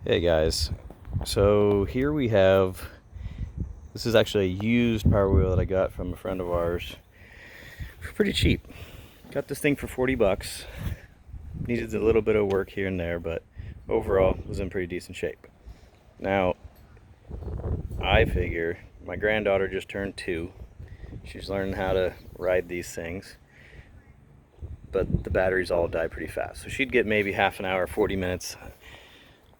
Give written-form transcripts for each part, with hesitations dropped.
Hey guys, so here we have, this is actually a used Power Wheel that I got from a friend of ours for pretty cheap. Got this thing for 40 bucks. Needed a little bit of work here and there, but overall was in pretty decent shape. Now, I figure my granddaughter just turned 2. She's learning how to ride these things, but the batteries all die pretty fast. So she'd get maybe half an hour, 40 minutes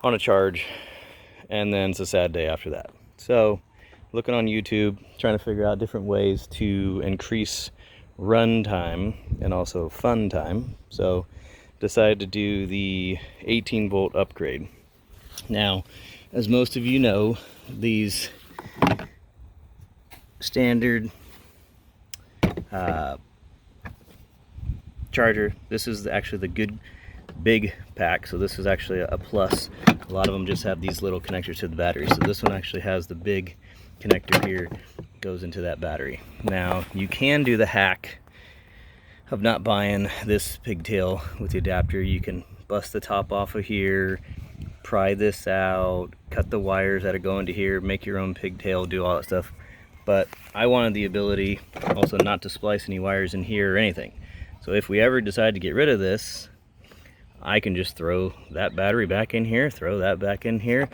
on a charge, and then it's a sad day after that. So looking on YouTube, trying to figure out different ways to increase run time and also fun time. So decided to do the 18 volt upgrade. Now, as most of you know, these standard charger, this is actually the good big pack, so this is actually a plus. A lot of them just have these little connectors to the battery, so this one actually has the big connector here, goes into that battery. Now you can do the hack of not buying this pigtail with the adapter. You can bust the top off of here, pry this out, cut the wires that are going to here, make your own pigtail, do all that stuff. But I wanted the ability also not to splice any wires in here or anything. So if we ever decide to get rid of this, I can just throw that battery back in here, throw that back in here.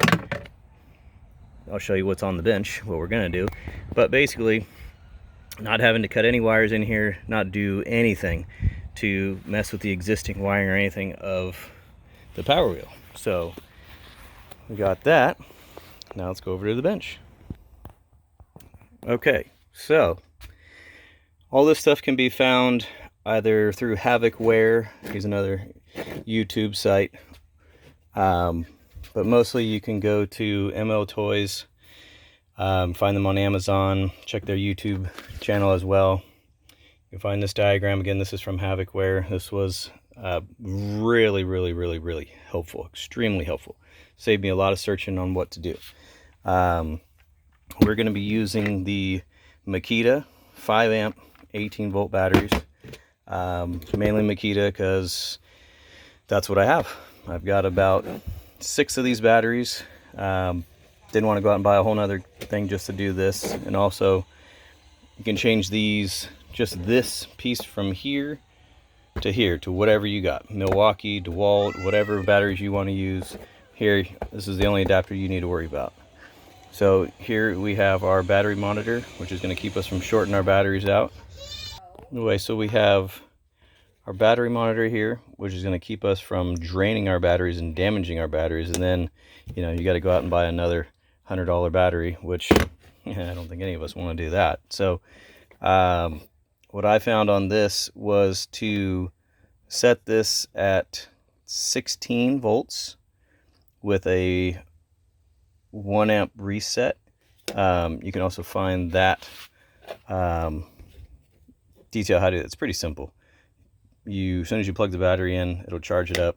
I'll show you what's on the bench, what we're gonna do. But basically, not having to cut any wires in here, not do anything to mess with the existing wiring or anything of the Power Wheel. So we got that. Now let's go over to the bench. Okay, so all this stuff can be found either through Havoc Wear. Here's another YouTube site, but mostly you can go to ML Toys, find them on Amazon, check their YouTube channel as well. You can find this diagram. Again, this is from Havoc Wear. This was really helpful, extremely helpful. Saved me a lot of searching on what to do. We're going to be using the Makita 5 amp 18 volt batteries, mainly Makita because that's what I have. I've got about 6 of these batteries. Didn't want to go out and buy a whole nother thing just to do this. And also, you can change these, just this piece from here to whatever you got. Milwaukee, DeWalt, whatever batteries you want to use. Here, this is the only adapter you need to worry about. So here we have our battery monitor, which is going to keep us from shorting our batteries out. Anyway, so we have our battery monitor here, which is going to keep us from draining our batteries and damaging our batteries. And then, you know, you got to go out and buy another $100 battery, which I don't think any of us want to do that. So what I found on this was to set this at 16 volts with a 1 amp reset. You can also find that detail how to do it. It's pretty simple. As soon as you plug the battery in, it'll charge it up.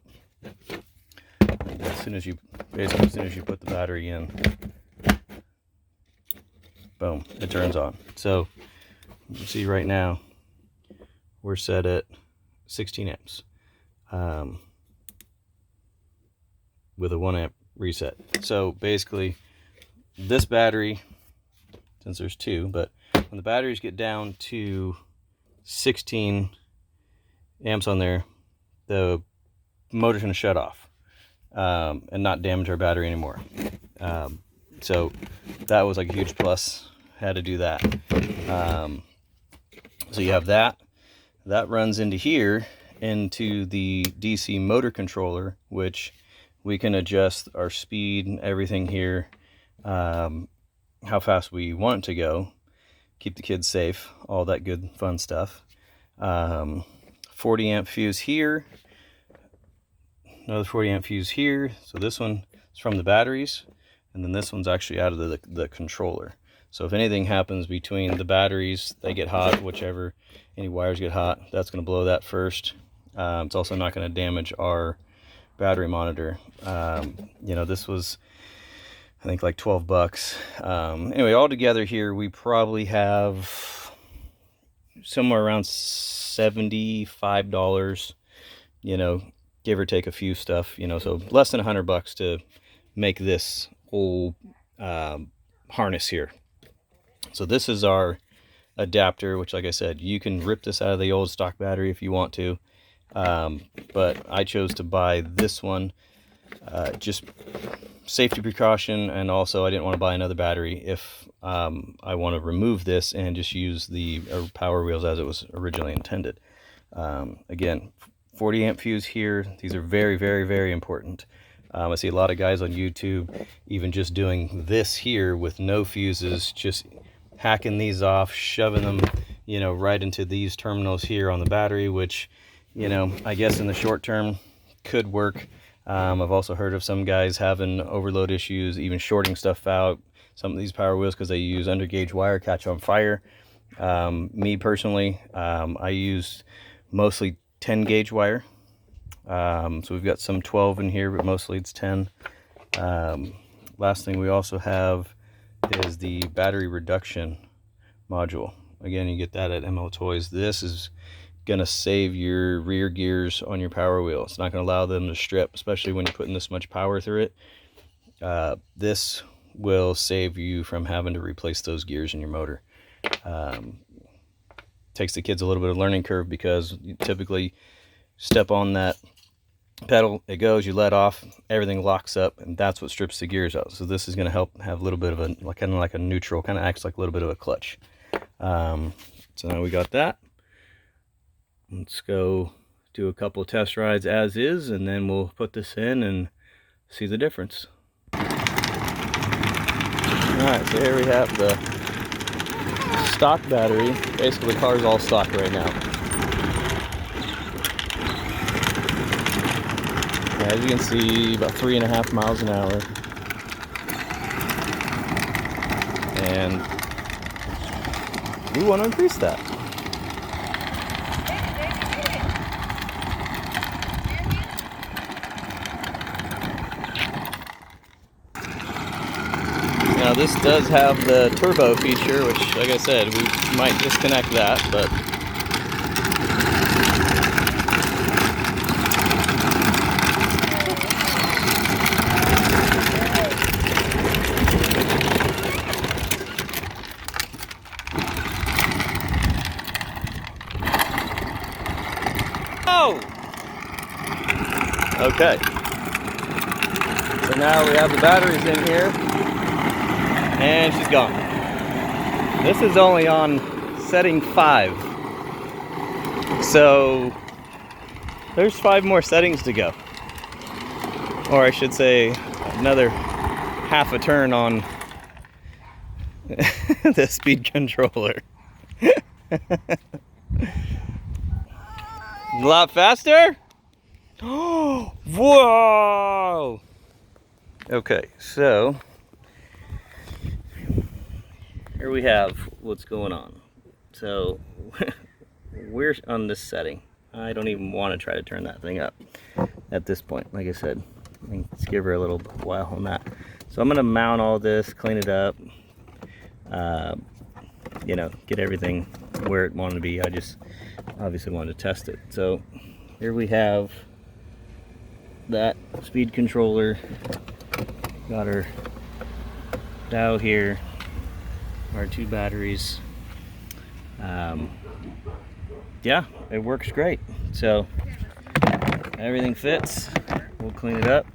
As soon as you put the battery in, boom, it turns on. So you see right now we're set at 16 amps with a 1 amp reset. So basically, this battery, since there's 2, but when the batteries get down to 16 amps on there, the motor's going to shut off and not damage our battery anymore. So that was like a huge plus. Had to do that. So you have that runs into here, into the DC motor controller, which we can adjust our speed and everything here, how fast we want it to go, keep the kids safe, all that good fun stuff. 40 amp fuse here, another 40 amp fuse here. So this one is from the batteries, and then this one's actually out of the controller. So if anything happens between the batteries, they get hot, whichever, any wires get hot, that's going to blow that first. It's also not going to damage our battery monitor. You know, this was, I think, like 12 bucks. Anyway, all together here, we probably have somewhere around $75, you know, give or take a few stuff, you know, so less than $100 to make this whole harness here. So this is our adapter, which, like I said, you can rip this out of the old stock battery if you want to, but I chose to buy this one, just safety precaution, and also I didn't want to buy another battery if I want to remove this and just use the Power Wheels as it was originally intended. Again, 40 amp fuse here. These are very, very, very important. I see a lot of guys on YouTube even just doing this here with no fuses, just hacking these off, shoving them, you know, right into these terminals here on the battery, which, you know, I guess in the short term could work. I've also heard of some guys having overload issues, even shorting stuff out. Some of these Power Wheels, because they use undergauge wire, catch on fire. Me personally, I used mostly 10 gauge wire. So we've got some 12 in here, but mostly it's 10. Last thing we also have is the battery reduction module. Again, you get that at ML Toys. This is gonna save your rear gears on your Power Wheel. It's not gonna allow them to strip, especially when you're putting this much power through it. This will save you from having to replace those gears in your motor. Takes the kids a little bit of learning curve, because you typically step on that pedal, it goes, you let off, everything locks up, and that's what strips the gears out. So this is going to help have a little bit of a, like, kind of like a neutral, kind of acts like a little bit of a clutch. So now we got that. Let's go do a couple of test rides as is, and then we'll put this in and see the difference. Alright, so here we have the stock battery. Basically the car's all stock right now. As you can see, about 3.5 miles an hour. And we want to increase that. Now this does have the turbo feature, which, like I said, we might disconnect that, but okay. So now we have the batteries in here, and she's gone. This is only on setting 5. So there's 5 more settings to go. Or I should say another half a turn on the speed controller. A lot faster? Oh, whoa! Okay, so here we have what's going on. So we're on this setting. I don't even want to try to turn that thing up at this point. Like I said, let's give her a little while on that. So I'm going to mount all this, clean it up, you know, get everything where it wanted to be. I just obviously wanted to test it. So here we have that speed controller, got our dial here, our 2 batteries. Yeah, it works great. So everything fits. We'll clean it up.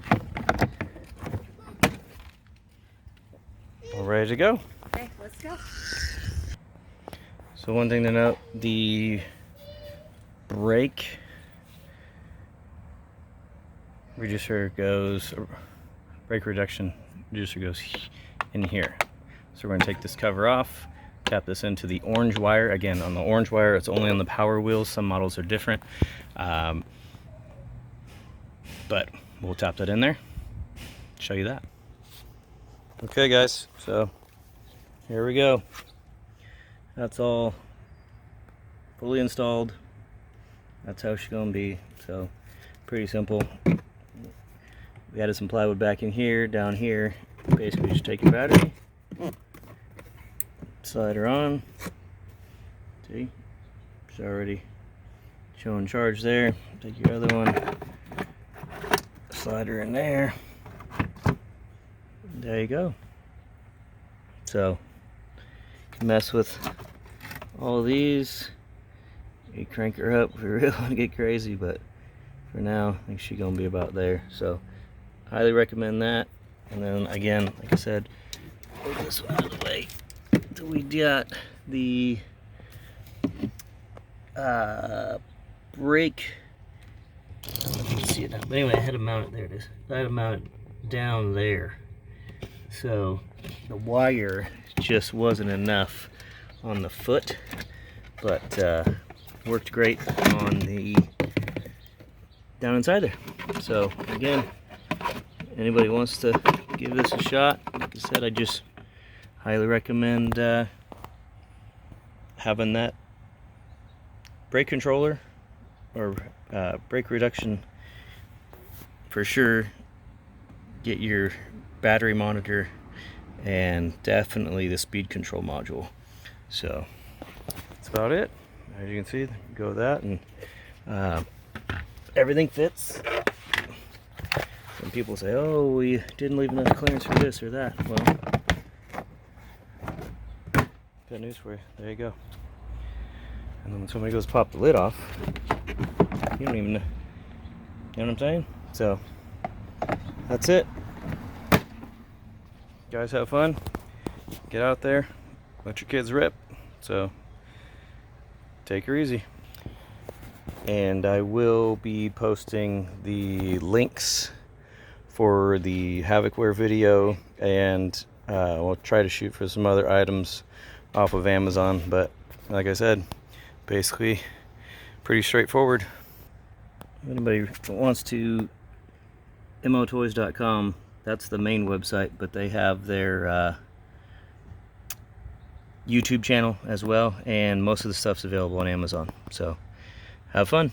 We're ready to go. Okay, let's go. So one thing to note, the brake reducer goes, brake reduction reducer goes in here. So we're going to take this cover off, tap this into the orange wire. Again, on the orange wire, it's only on the Power Wheels. Some models are different. But we'll tap that in there, show you that. Okay guys, so here we go. That's all fully installed. That's how she's gonna be. So pretty simple. We added some plywood back in here, down here. Basically just take your battery, slide her on. See, it's already showing charge there. Take your other one, slide her in there. there you go. So you can mess with all these. You crank her up if you really want to get crazy, but for now I think she's gonna be about there. So highly recommend that. And then again, like I said, move this one out of the way. So we got the brake. I don't know if you can see it now. But anyway, I had to mount it. There it is. I had to mount it down there. So the wire just wasn't enough on the foot, but worked great on the down inside there. So again, anybody wants to give this a shot, like I said, I just highly recommend having that brake controller or brake reduction for sure. Get your battery monitor and definitely the speed control module. So that's about it. As you can see, go with that, and everything fits. Some people say, oh, we didn't leave enough clearance for this or that. Well, got news for you. There you go. And then when somebody goes to pop the lid off, you don't even know. You know what I'm saying? So that's it. Guys, have fun. Get out there. Let your kids rip. So take her easy. And I will be posting the links for the Havocware video, and we'll try to shoot for some other items off of Amazon. But like I said, basically pretty straightforward. If anybody wants to, motoys.com, that's the main website, but they have their YouTube channel as well, and most of the stuff's available on Amazon. So have fun.